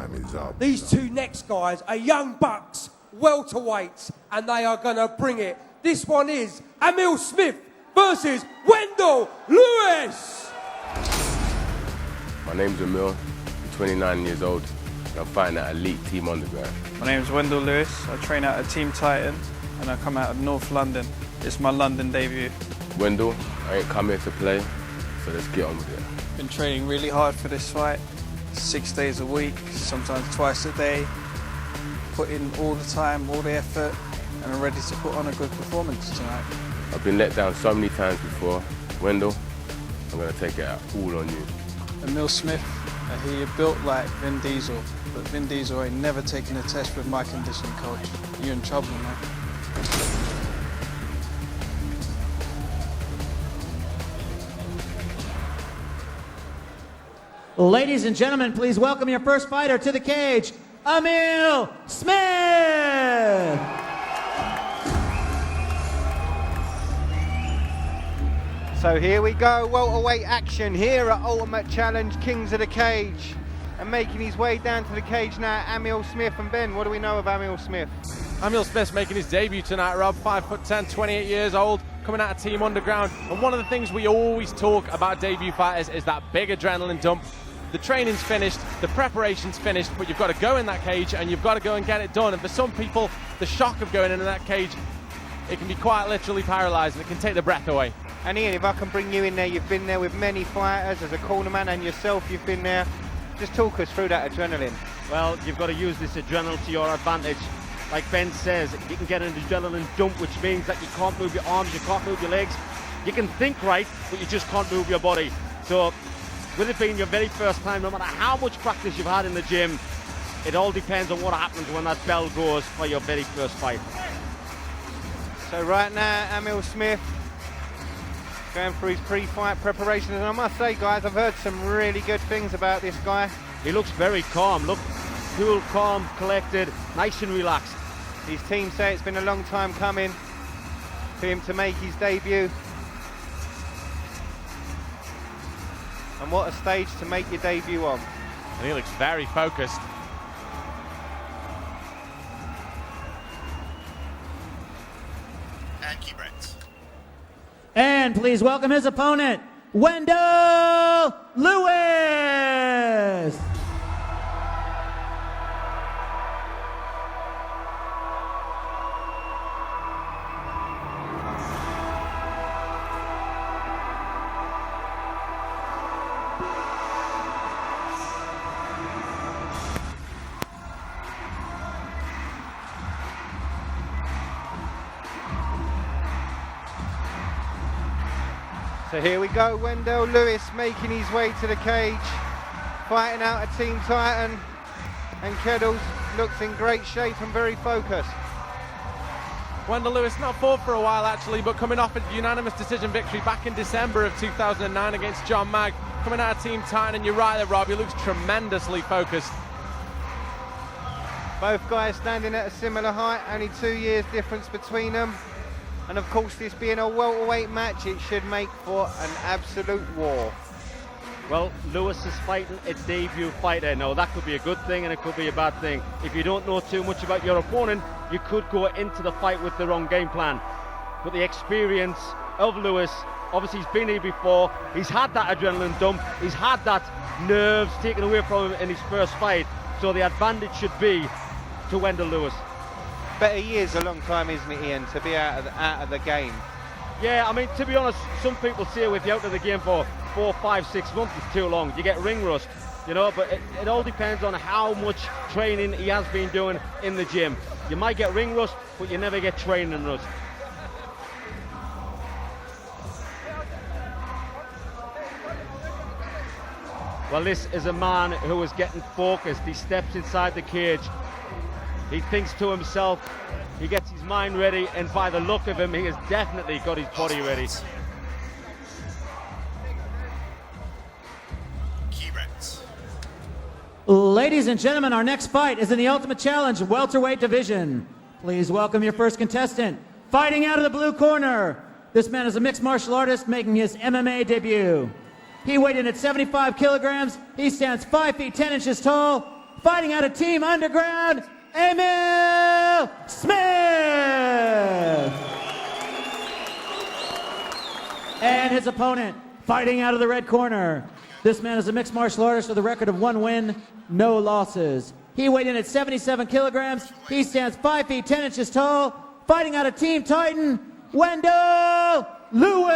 time is up. These two next guys are young bucks, welterweights, and they are going to bring it. This one is Amil Smith versus Wendle Lewis. My name's Amil, I'm 29 years old, and I'm fighting at Elite Team Underground. My name's Wendle Lewis, I train out at Team Titan, and I come out of North London. It's my London debut. Wendle, I ain't come here to play, so let's get on with it. Been training really hard for this fight, 6 days a week, sometimes twice a day. Put in all the time, all the effort, and I'm ready to put on a good performance tonight. I've been let down so many times before. Wendle, I'm going to take it out all on you. Amil Smith, I hear you're built like Vin Diesel, but Vin Diesel ain't never taken a test with my conditioning coach. You're in trouble, man. Ladies and gentlemen, please welcome your first fighter to the cage, Amil Smith! So here we go, welterweight action here at Ultimate Challenge, Kings of the Cage. And making his way down to the cage now, Amil Smith. And Ben, what do we know of Amil Smith? Amil Smith's making his debut tonight, Rob, 5'10", 28 years old, coming out of Team Underground. And one of the things we always talk about debut fighters is that big adrenaline dump. The training's finished, the preparation's finished, but you've got to go in that cage and you've got to go and get it done. And for some people, the shock of going in that cage, it can be quite literally paralysing. It can take the breath away. And Ian, if I can bring you in there, you've been there with many fighters as a cornerman, and yourself, you've been there. Just talk us through that adrenaline. Well, you've got to use this adrenaline to your advantage. Like Ben says, you can get an adrenaline dump, which means that you can't move your arms, you can't move your legs. You can think right, but you just can't move your body. So, with it being your very first time, no matter how much practice you've had in the gym, it all depends on what happens when that bell goes for your very first fight. So right now, Amil Smith going through his pre-fight preparations, and I must say, guys, I've heard some really good things about this guy. He looks very calm, look cool, calm, collected, nice and relaxed. His team say it's been a long time coming for him to make his debut. And what a stage to make your debut on. And he looks very focused. And key breaks. And please welcome his opponent, Wendle Lewis! So here we go, Wendle Lewis making his way to the cage, fighting out a Team Titan, and Keddles looks in great shape and very focused. Wendle Lewis not fought for a while actually, but coming off a unanimous decision victory back in December of 2009 against John Mag, coming out of Team Titan, and you're right there, Rob, he looks tremendously focused. Both guys standing at a similar height, only 2 years difference between them. And of course, this being a welterweight match, it should make for an absolute war. Well, Lewis is fighting a debut fighter. Now, that could be a good thing and it could be a bad thing. If you don't know too much about your opponent, you could go into the fight with the wrong game plan. But the experience of Lewis, obviously he's been here before, he's had that adrenaline dump, he's had that nerves taken away from him in his first fight. So the advantage should be to Wendle Lewis. But he is a long time, isn't it, Ian, to be out of the game? Yeah, I mean, to be honest, some people say if you're out of the game for 4, 5, 6 months, it's too long. You get ring rust, you know, but it all depends on how much training he has been doing in the gym. You might get ring rust, but you never get training rust. Well, this is a man who is getting focused. He steps inside the cage. He thinks to himself, he gets his mind ready, and by the look of him, he has definitely got his body ready. Key breaks. Ladies and gentlemen, our next fight is in the Ultimate Challenge welterweight division. Please welcome your first contestant, fighting out of the blue corner. This man is a mixed martial artist making his MMA debut. He weighed in at 75 kilograms. He stands 5 feet 10 inches tall. fighting out of Team Underground, Amil Smith. And his opponent, fighting out of the red corner. This man is a mixed martial artist with a record of 1 win, no losses. He weighed in at 77 kilograms. He stands 5 feet 10 inches tall, fighting out of Team Titan, Wendle Lewis.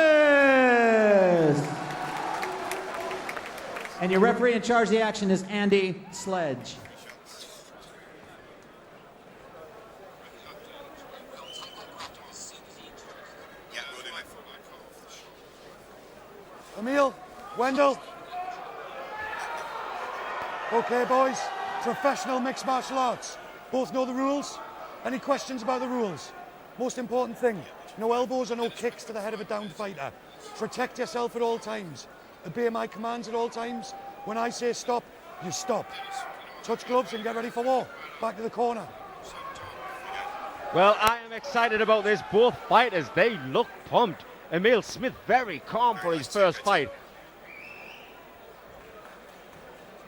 And your referee in charge of the action is Andy Sledge. Amil, Wendle. Okay, boys. Professional mixed martial arts. Both know the rules. Any questions about the rules? Most important thing, no elbows or no kicks to the head of a downed fighter. Protect yourself at all times. Obey my commands at all times. When I say stop, you stop. Touch gloves and get ready for war. Back to the corner. Well, I am excited about this. Both fighters, they look pumped. Amil Smith very calm for his first fight.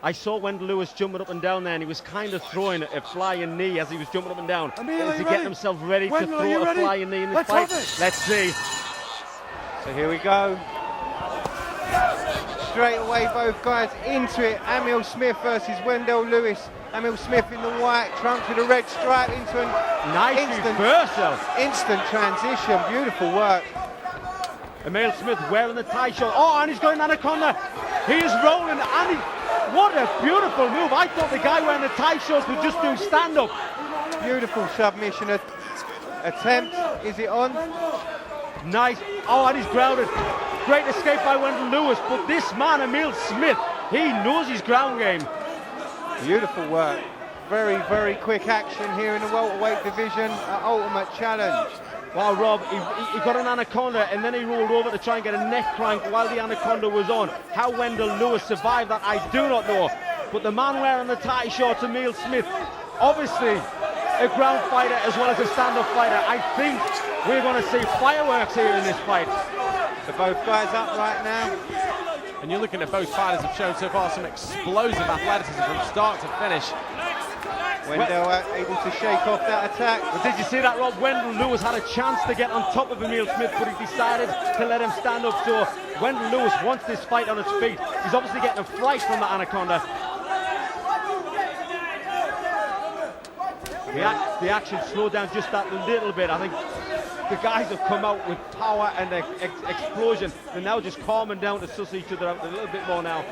I saw Wendle Lewis jumping up and down there, and he was kind of throwing a flying knee as he was jumping up and down. Amil, Is he getting himself ready to throw a flying knee in this fight? Let's see. So here we go. Straight away, both guys into it. Amil Smith versus Wendle Lewis. Amil Smith in the white trunks with a red stripe into an Nice reversal. instant transition. Beautiful work. Amil Smith wearing the tie shot. Oh, and he's going anaconda. He is rolling, and what a beautiful move. I thought the guy wearing the tie shorts would just do stand-up. Beautiful submission attempt. Is it on? Nice. Oh, and he's grounded. Great escape by Wendle Lewis, but this man, Amil Smith, he knows his ground game. Beautiful work. Very, very quick action here in the welterweight division. Ultimate challenge. Wow, Rob, he got an anaconda and then he rolled over to try and get a neck crank while the anaconda was on. How Wendle Lewis survived that, I do not know. But the man wearing the tie shorts, Amil Smith, obviously a ground fighter as well as a stand-up fighter. I think we're going to see fireworks here in this fight. So both guys up right now. And you're looking at both fighters have shown so far some explosive athleticism from start to finish. Wendle able to shake off that attack. But did you see that, Rob? Wendle Lewis had a chance to get on top of Amil Smith, but he decided to let him stand up. So Wendle Lewis wants this fight on its feet. He's obviously getting a fright from the anaconda. The action slowed down just that little bit. I think the guys have come out with power and explosion. They're now just calming down to suss each other out a little bit more now.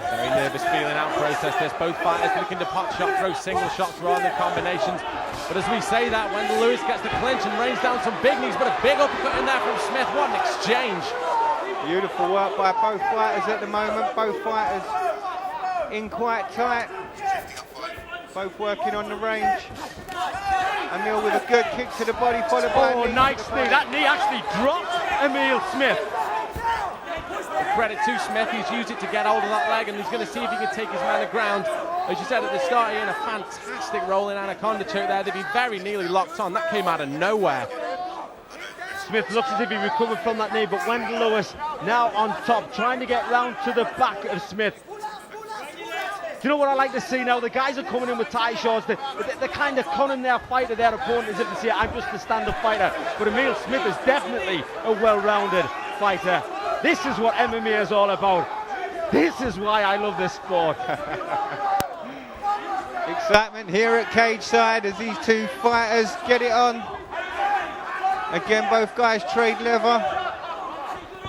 Very nervous feeling out process. There's both fighters looking to pot shot, throw single shots rather than combinations. But as we say that, Wendle Lewis gets the clinch and rains down some big knees, but a big uppercut in there from Smith. What an exchange. Beautiful work by both fighters at the moment. Both fighters in quite tight. Both working on the range. Amil with a good kick to the body, followed by a knee. Nice knee. That knee actually dropped Amil Smith. Credit to Smith, he's used it to get hold of that leg and he's going to see if he can take his man to ground. As you said at the start, Ian, a fantastic rolling anaconda choke there. They've been very nearly locked on. That came out of nowhere. Smith looks as if he recovered from that knee, but Wendle Lewis now on top, trying to get round to the back of Smith. Do you know what I like to see now? The guys are coming in with tie shorts. They're kind of conning their fighter, their opponent, as if to say, I'm just a stand-up fighter. But Amil Smith is definitely a well-rounded fighter. This is what MMA is all about. This is why I love this sport. Excitement here at cage side as these two fighters get it on. Again, both guys trade leather.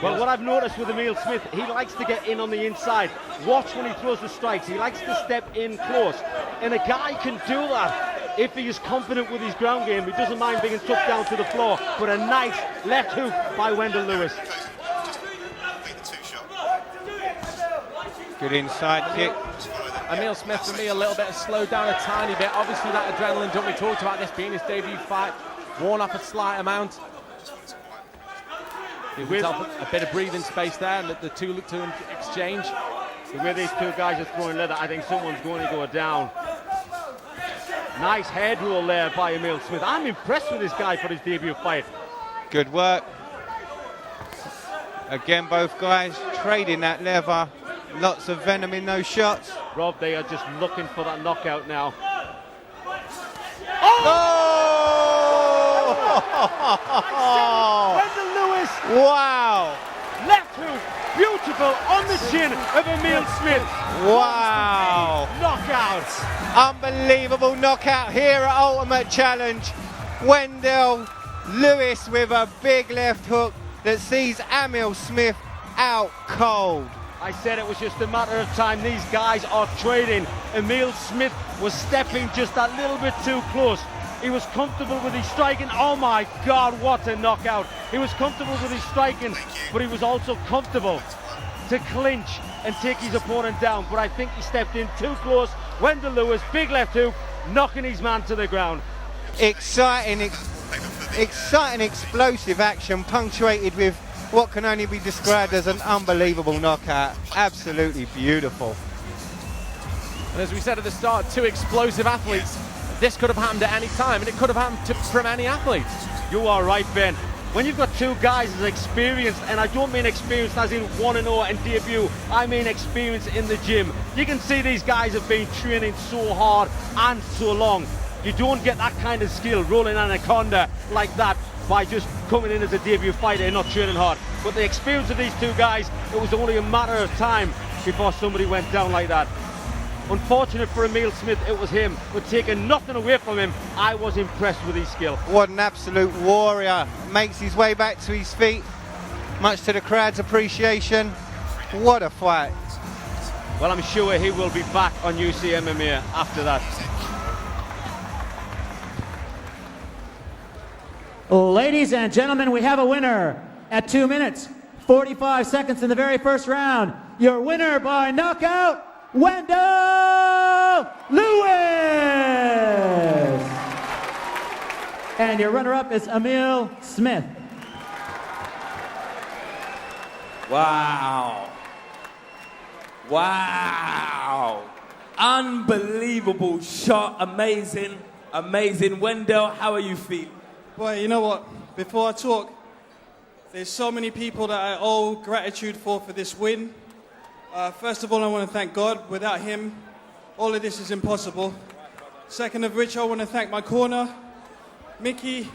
Well, what I've noticed with Amil Smith, he likes to get in on the inside. Watch when he throws the strikes. He likes to step in close. And a guy can do that if he is confident with his ground game. He doesn't mind being took down to the floor. But a nice left hook by Wendle Lewis. Good inside kick. Amil Smith, for me, a little bit slowed down a tiny bit. Obviously, that adrenaline dump we talked about, this being his debut fight, worn off a slight amount. With a bit of breathing space there, and the two look to exchange. The way these two guys are throwing leather, I think someone's going to go down. Nice head roll there by Amil Smith. I'm impressed with this guy for his debut fight. Good work. Again, both guys trading that leather. Lots of venom in those shots. Rob, they are just looking for that knockout now. Oh! Wendle Lewis, Wow! left hook, beautiful on the chin of Amil Smith. Wow! Knockout. Unbelievable knockout here at Ultimate Challenge. Wendle Lewis with a big left hook that sees Amil Smith out cold. I said it was just a matter of time. These guys are trading. Amil Smith was stepping just a little bit too close. He was comfortable with his striking. Oh my God, what a knockout. He was comfortable with his striking, but he was also comfortable to clinch and take his opponent down. But I think he stepped in too close. Wendle Lewis, big left hook, knocking his man to the ground. Exciting, explosive action punctuated with what can only be described as an unbelievable knockout. Absolutely beautiful. And as we said at the start, two explosive athletes. This could have happened at any time, and it could have happened from any athlete. You are right, Ben. When you've got two guys as experienced, and I don't mean experienced as in 1-0 and debut, I mean experience in the gym. You can see these guys have been training so hard and so long. You don't get that kind of skill, rolling anaconda like that, by just coming in as a debut fighter and not training hard. But the experience of these two guys, it was only a matter of time before somebody went down like that. Unfortunate for Amil Smith, it was him, but taking nothing away from him, I was impressed with his skill. What an absolute warrior. Makes his way back to his feet, much to the crowd's appreciation. What a fight. Well, I'm sure he will be back on UCMMA after that. Ladies and gentlemen, we have a winner at 2 minutes, 45 seconds in the very first round. Your winner by knockout, Wendle Lewis! And your runner-up is Amil Smith. Wow. Wow. Unbelievable shot. Amazing. Amazing. Wendle, how are you feeling? Boy, you know what? Before I talk, there's so many people that I owe gratitude for this win. First of all, I want to thank God. Without him, all of this is impossible. Second of which, I want to thank my corner, Mickey,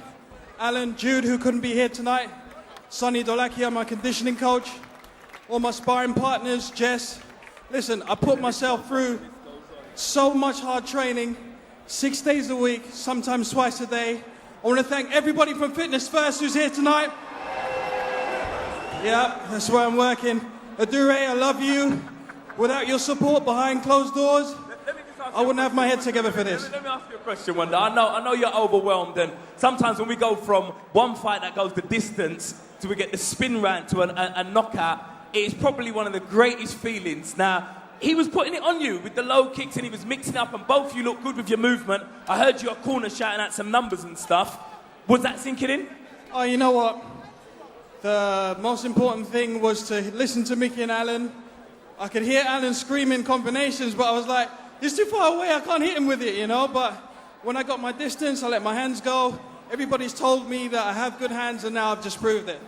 Alan, Jude, who couldn't be here tonight, Sonny Dolakia, my conditioning coach, all my sparring partners, Jess. Listen, I put myself through so much hard training, 6 days a week, sometimes twice a day. I want to thank everybody from Fitness First who's here tonight. Yeah, that's where I'm working. Adure, I love you. Without your support behind closed doors, I wouldn't have my head together for this. Let me ask you a question, Wendle. I know you're overwhelmed, and sometimes when we go from one fight that goes the distance to we get the spin round to a knockout, it's probably one of the greatest feelings. Now, he was putting it on you with the low kicks and he was mixing up, and both you look good with your movement. I heard your corner shouting out some numbers and stuff. Was that sinking in? Oh, you know what? The most important thing was to listen to Mickey and Alan. I could hear Alan screaming combinations, but I was like, he's too far away, I can't hit him with it, you know? But when I got my distance, I let my hands go. Everybody's told me that I have good hands, and now I've just proved it.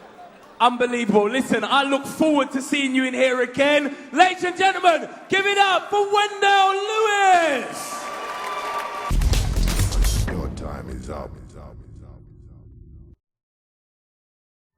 Unbelievable. Listen, I look forward to seeing you in here again. Ladies and gentlemen, give it up for Wendle Lewis!